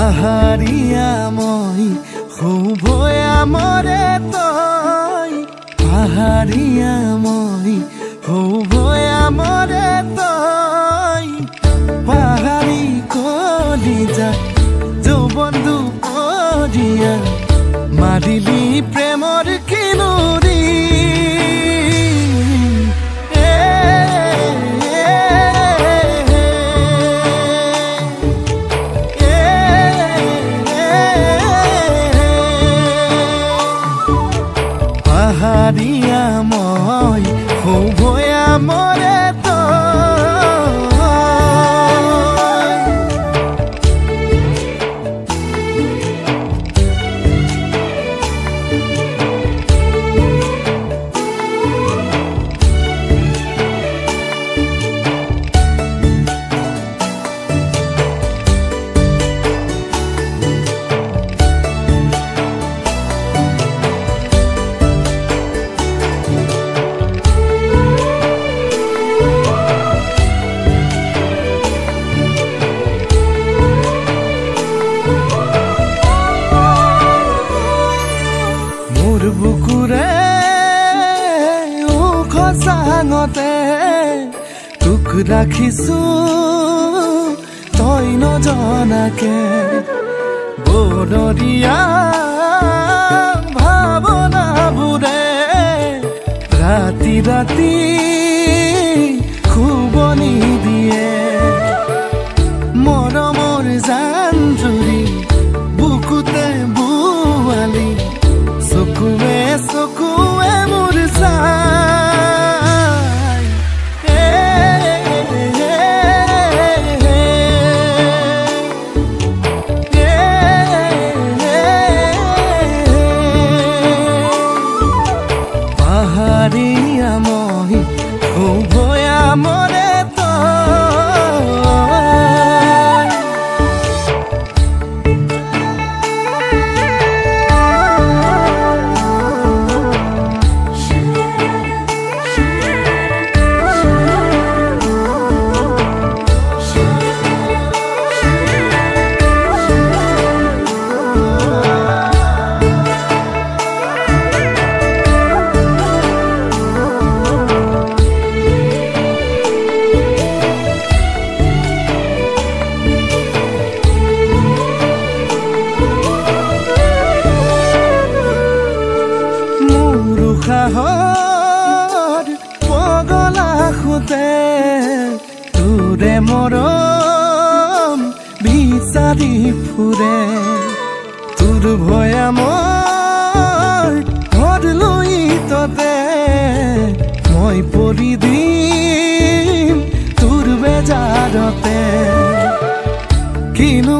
পাহাৰীয়া মই শুভয়া মৰে তই পাহাৰীয়া মই শুভয়া মৰে তই পাহাৰী কলিজা যৌৱনটো পৰিয়া মাৰিলি প্ৰেমৰ কিনুৰি পাহাৰীয়া মই শুভয়া মৰে বুকুৰে খচাঙতে তোক ৰাখিছো তই নজনাকে বনৰীয়া ভাৱনাবোৰে ৰাতি ৰাতি শুবনি দিয়ে মৰমৰ জান জুৰি বুকুতে বুৱালি চকুৱে চকুৱে মোৰ চাই পাহাৰীয়া মই শুভয়া মৰে সাহৰ পগলা খুতে তোৰে মৰম বিচাৰি ফুৰে তোৰ ভয়া মই ঘৰ লৈ ততে মই পৰি দিম তোৰ বেজাৰতে কিনো